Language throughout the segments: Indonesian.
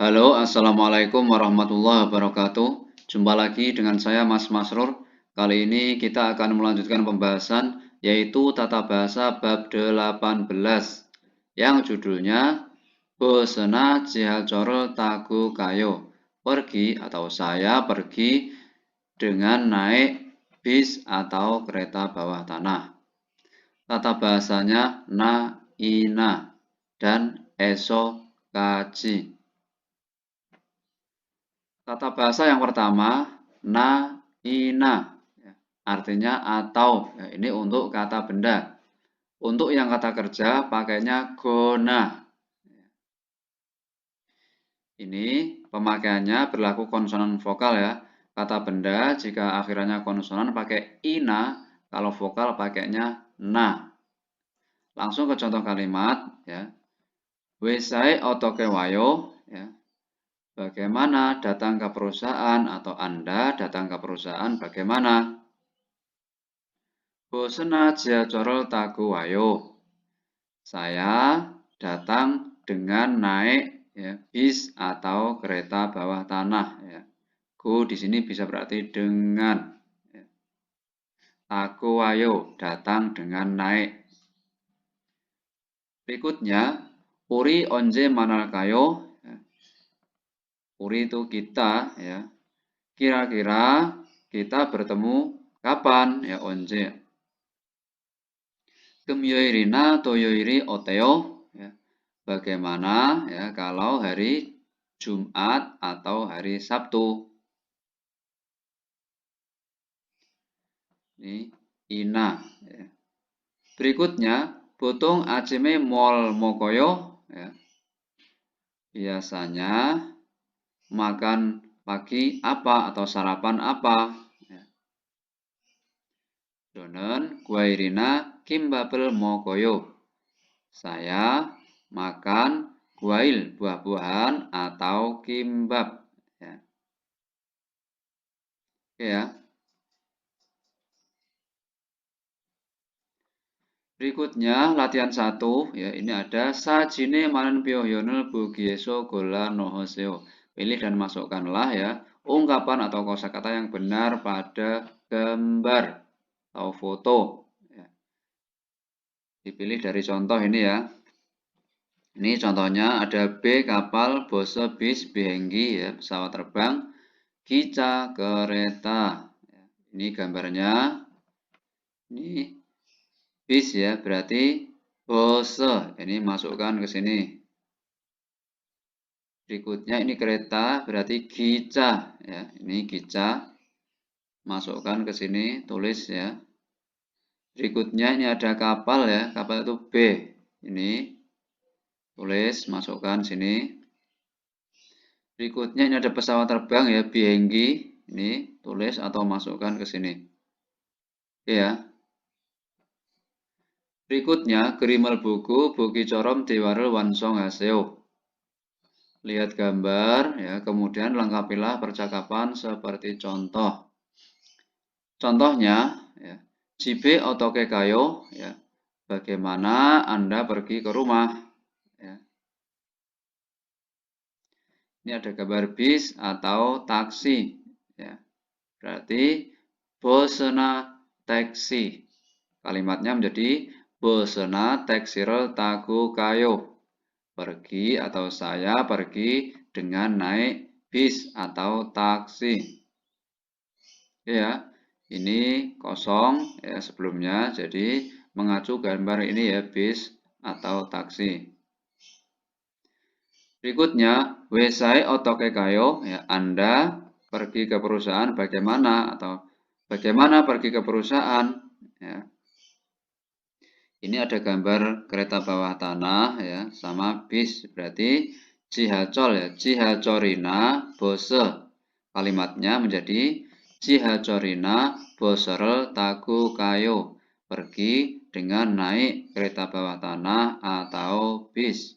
Halo, Assalamualaikum warahmatullahi wabarakatuh. Jumpa lagi dengan saya Mas Masrur. Kali ini kita akan melanjutkan pembahasan yaitu tata bahasa bab 18 yang judulnya Bosena Jihalcoro Tagu Kayo. Pergi atau saya pergi dengan naik bis atau kereta bawah tanah. Tata bahasanya na, ina, dan eso, kaji. Tata bahasa yang pertama, na, ina, artinya atau. Ini untuk kata benda. Untuk yang kata kerja, pakainya gona. Ini pemakaiannya berlaku konsonan vokal ya. Kata benda jika akhirannya konsonan pakai ina, kalau vokal pakainya na. Langsung ke contoh kalimat ya. Wesai otoke wayo ya. Bagaimana datang ke perusahaan atau Anda datang ke perusahaan bagaimana? Bosena jiacorol tagu wayo. Saya datang dengan naik ya, bis atau kereta bawah tanah ya. Go di sini bisa berarti dengan. Ya. Tagu wayo datang dengan naik. Berikutnya, uri onje manal kayo. Ya. Uri itu kita ya. Kira-kira kita bertemu kapan ya onje. Kemyoirina toyoiri oteo ya. Bagaimana ya kalau hari Jumat atau hari Sabtu. Ini ina ya. Berikutnya botung acime mol mokoyo ya. Biasanya makan pagi apa atau sarapan apa ya. Donen guairina kimbabel mokoyo. Saya makan guail buah-buahan atau kimbab ya. Oke ya. Berikutnya latihan 1 ya, ini ada sajine manen pyohyonel bugieso gola nohoseo. Pilih dan masukkanlah ya ungkapan atau kosakata yang benar pada gambar atau foto ya. Dipilih dari contoh ini ya. Ini contohnya ada B kapal, bose bis, behenggi ya pesawat terbang, kica kereta. Ini gambarnya. Ini bis ya, berarti bose. Ini masukkan ke sini. Berikutnya ini kereta, berarti gica ya. Ini gica. Masukkan ke sini, tulis ya. Berikutnya ini ada kapal ya, kapal itu B. Ini tulis, masukkan sini. Berikutnya ini ada pesawat terbang ya, bienggi. Ini tulis atau masukkan ke sini. Ya. Berikutnya gerimal buku buki corom dewarel wansong haseo. Lihat gambar ya, kemudian lengkapilah percakapan seperti contoh. Contohnya ya, jibe otoke kayo ya. Bagaimana Anda pergi ke rumah ya. Ini ada gambar bis atau taksi ya. Berarti bosena taksi. Kalimatnya menjadi bosena taksirel tagu kayo. Pergi atau saya pergi dengan naik bis atau taksi. Ya, ini kosong ya sebelumnya. Jadi mengacu gambar ini ya bis atau taksi. Berikutnya, wesai otoke kayo, ya Anda pergi ke perusahaan bagaimana atau bagaimana pergi ke perusahaan. Ya. Ini ada gambar kereta bawah tanah ya sama bis, berarti jihacol ya, jihacorina bose. Kalimatnya menjadi jihacorina boserel tagu kayo. Pergi dengan naik kereta bawah tanah atau bis.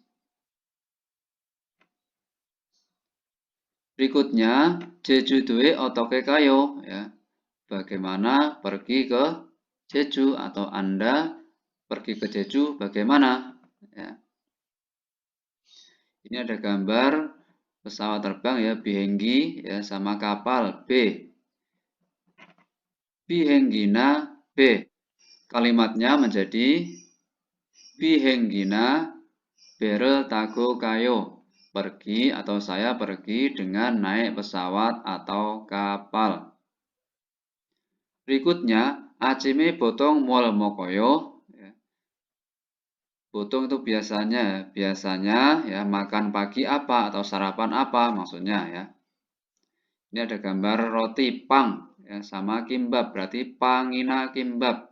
Berikutnya, Jeju due otoke kayo ya. Bagaimana pergi ke Jeju atau Anda pergi ke Jeju bagaimana? Ya. Ini ada gambar pesawat terbang ya, bihenggi ya, sama kapal B. Bihenggina B. Kalimatnya menjadi bihenggina bere tago kayo. Pergi atau saya pergi dengan naik pesawat atau kapal. Berikutnya, acime botong mual mokoyo. Botong itu biasanya ya makan pagi apa atau sarapan apa maksudnya ya. Ini ada gambar roti pang ya, sama kimbab, berarti pangina kimbab.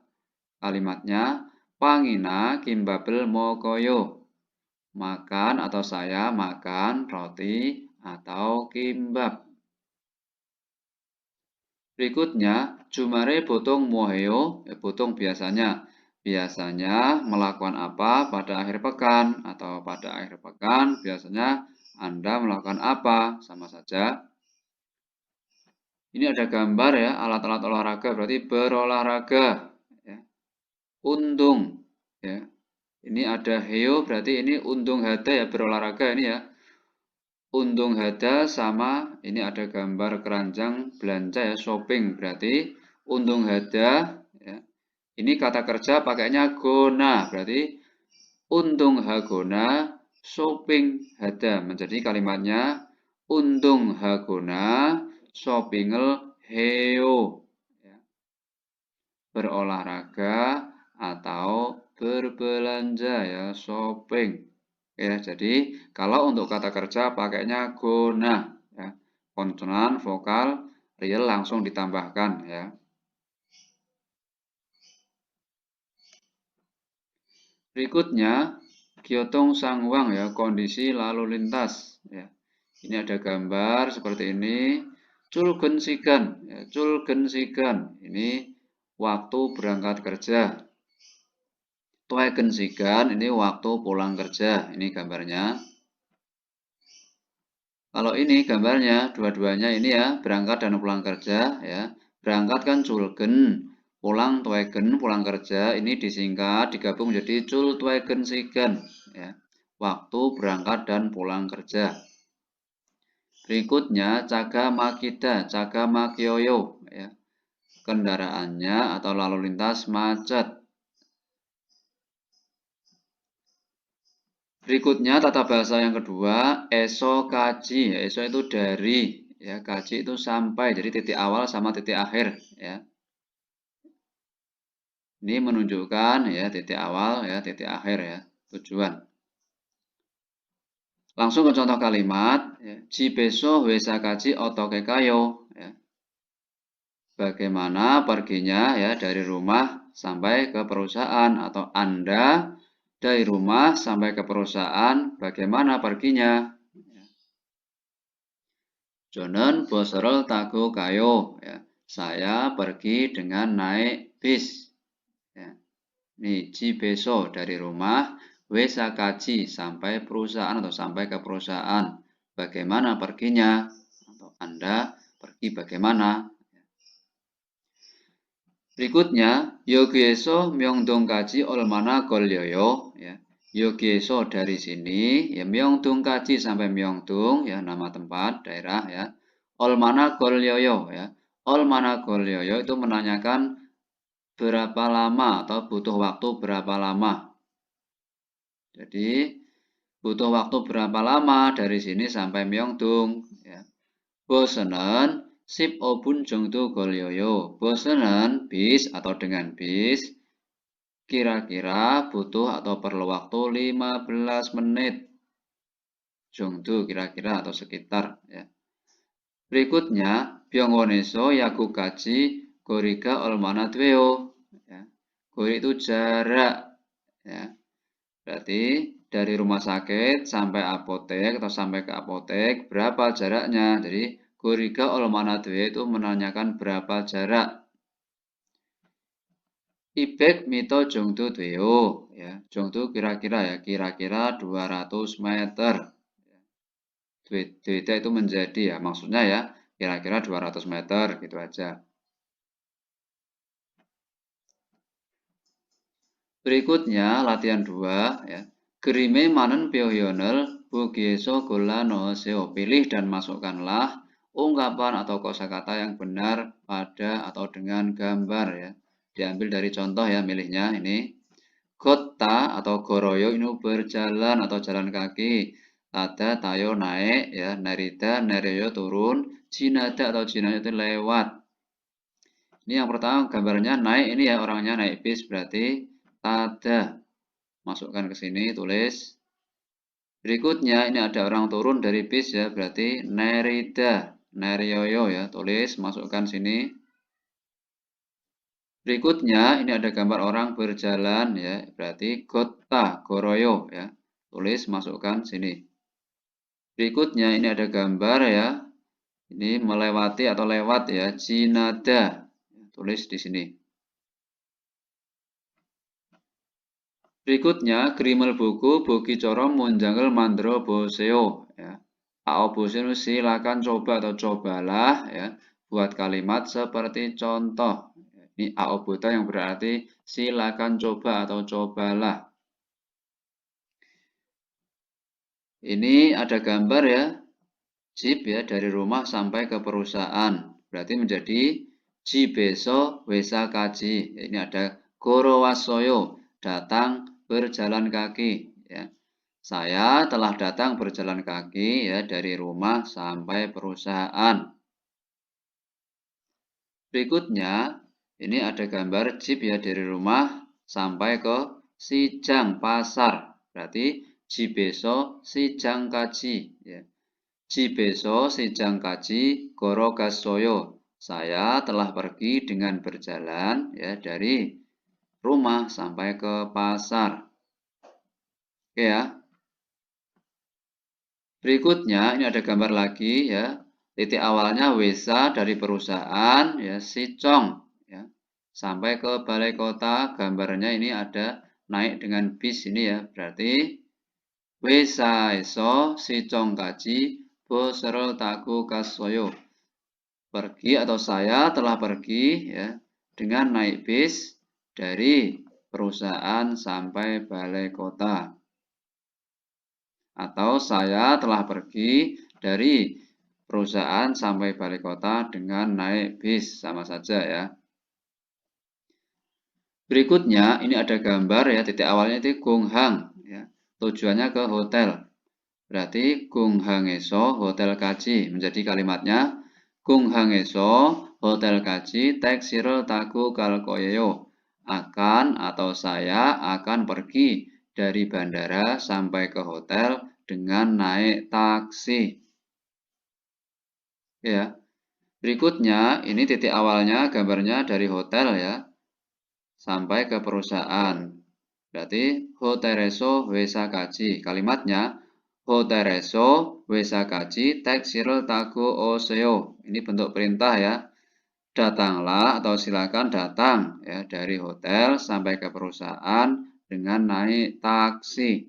Kalimatnya pangina kimbabel mokoyo. Makan atau saya makan roti atau kimbab. Berikutnya, jumare botong moheo, botong biasanya. Biasanya melakukan apa pada akhir pekan atau pada akhir pekan biasanya Anda melakukan apa, sama saja. Ini ada gambar ya, alat-alat olahraga berarti berolahraga ya. Untung ya. Ini ada heo berarti ini untung hada ya, berolahraga ini ya. Untung hada sama ini ada gambar keranjang belanja ya, shopping berarti untung hada ya. Ini kata kerja pakainya gona berarti untung hagona shopping hada, menjadi kalimatnya untung hagona shoppingel heo ya. Berolahraga atau berbelanja ya, shopping ya. Jadi kalau untuk kata kerja pakainya gona ya. Konsonan, vokal, real langsung ditambahkan ya. Berikutnya gyotong sangwang ya, kondisi lalu lintas ya. Ini ada gambar seperti ini. Culgen sigan ya, culgen sigan. Ini waktu berangkat kerja. Twegen sigan ini waktu pulang kerja. Ini gambarnya. Kalau ini gambarnya, dua-duanya ini ya, berangkat dan pulang kerja ya. Berangkat kan culgen, pulang twegen, pulang kerja. Ini disingkat, digabung menjadi cul twegen sigan ya. Waktu berangkat dan pulang kerja. Berikutnya caga makida, caga makyoyo ya. Kendaraannya atau lalu lintas macet. Berikutnya tata bahasa yang kedua, eso kaji. Eso itu dari ya, kaji itu sampai, jadi titik awal sama titik akhir ya. Ini menunjukkan ya titik awal ya, titik akhir ya, tujuan. Langsung ke contoh kalimat ya. Jibeso wesakaji otokekayo ya. Bagaimana perginya ya dari rumah sampai ke perusahaan, atau Anda dari rumah sampai ke perusahaan bagaimana perginya? Jonen boserel tago kayo ya. Saya pergi dengan naik bis. Ya. Nih, jibeso dari rumah, wesakaji sampai perusahaan atau sampai ke perusahaan. Bagaimana perginya? Atau Anda pergi bagaimana? Berikutnya, yogyeso myeongdongkaji olmana golyoyo ya. Yogyeso dari sini ya, Myeongdongkaji sampai Myeongdong ya, nama tempat daerah ya. Olmana golyoyo ya. Olmana golyoyo itu menanyakan berapa lama atau butuh waktu berapa lama. Jadi butuh waktu berapa lama dari sini sampai Myeongdong ya. Bosenan sip obun jongdo golyoyo. Bosenan bis atau dengan bis kira-kira butuh atau perlu waktu 15 menit. Jongdo kira-kira atau sekitar ya. Berikutnya byongwoneso yakukaji goriga olmana tweo ya. Gori itu jarak ya. Berarti dari rumah sakit sampai apotek atau sampai ke apotek berapa jaraknya. Jadi goriga olmana dwe itu menanyakan berapa jarak. Ibek mito jongdo dweo ya. Jongdo kira-kira ya, kira-kira 200 meter. Dweda itu menjadi ya, maksudnya ya kira-kira 200 meter gitu aja. Berikutnya latihan 2 ya. Gerime manen pyohyonel Bugieso gola nohoseo. Pilih dan masukkanlah ungkapan atau kosakata yang benar pada atau dengan gambar ya. Diambil dari contoh ya milihnya ini. Gota atau goroyo ini berjalan atau jalan kaki. Tada tayo naik ya. Narida nereyo turun. Jinada atau jinada itu lewat. Ini yang pertama gambarnya naik ini ya orangnya naik bis berarti tada. Masukkan ke sini tulis. Berikutnya ini ada orang turun dari bis ya berarti nerida, nerioyo ya tulis masukkan sini. Berikutnya ini ada gambar orang berjalan ya berarti gota, goroyo ya tulis masukkan sini. Berikutnya ini ada gambar ya ini melewati atau lewat ya jinada tulis di sini. Berikutnya grimel buku bogi corom munjangel mandro boseo ya. Ao boseo silakan coba atau cobalah ya buat kalimat seperti contoh. Ini ao buta yang berarti silakan coba atau cobalah. Ini ada gambar ya jeep ya dari rumah sampai ke perusahaan. Berarti menjadi jibeso wesa kaji. Ini ada gorowasoyo datang berjalan kaki ya. Saya telah datang berjalan kaki ya dari rumah sampai perusahaan. Berikutnya ini ada gambar jeep ya dari rumah sampai ke Sijang pasar. Berarti jibeso Sijang kaji ya. Jibeso Sijang kaji goro gasoyo. Saya telah pergi dengan berjalan ya dari rumah sampai ke pasar. Oke ya. Berikutnya ini ada gambar lagi ya. Titik awalnya Wesa dari perusahaan ya Sicong ya. Sampai ke balai kota gambarnya ini ada naik dengan bis ini ya. Berarti Wesa eso Sicong kaji boserol taku kasoyo. Pergi atau saya telah pergi ya dengan naik bis dari perusahaan sampai balai kota. Atau saya telah pergi dari perusahaan sampai balai kota dengan naik bis, sama saja ya. Berikutnya ini ada gambar ya, titik awalnya itu Gonghang ya. Tujuannya ke hotel. Berarti Gonghangeso hotel kaji menjadi kalimatnya Gonghangeso hotel kaji teksiro taku kalkoyeyo. Akan atau saya akan pergi dari bandara sampai ke hotel dengan naik taksi. Ya. Berikutnya ini titik awalnya gambarnya dari hotel ya sampai ke perusahaan. Berarti hotereso wesa kaji. Kalimatnya hotereso wesa kaji teksiro taku oseo. Ini bentuk perintah ya. Datanglah atau silakan datang ya dari hotel sampai ke perusahaan dengan naik taksi.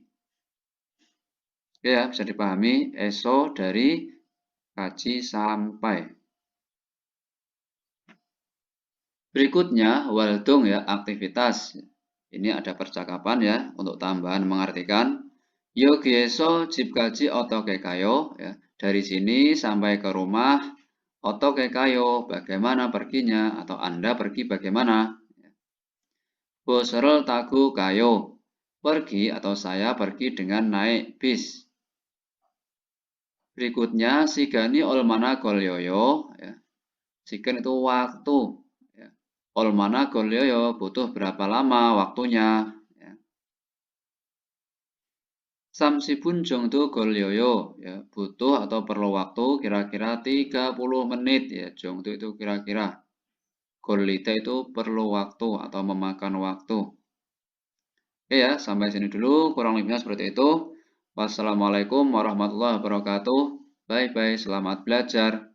Oke ya, bisa dipahami eso dari kaji sampai. Berikutnya waldung ya aktivitas. Ini ada percakapan ya untuk tambahan mengartikan. Yogyeso jibkaji otokekayo ya. Dari sini sampai ke rumah otokekayo bagaimana perginya atau Anda pergi bagaimana? Boserol tagu kayo. Pergi atau saya pergi dengan naik bis. Berikutnya sigani olmana golyoyo ya. Sigan itu waktu ya. Olmana golyoyo butuh berapa lama waktunya ya. Samsibun jongdo golyoyo ya butuh atau perlu waktu kira-kira 30 menit ya. Jongdo itu kira-kira. Golita itu perlu waktu atau memakan waktu. Oke ya, sampai sini dulu kurang lebihnya seperti itu. Wassalamualaikum warahmatullahi wabarakatuh. Bye bye, selamat belajar.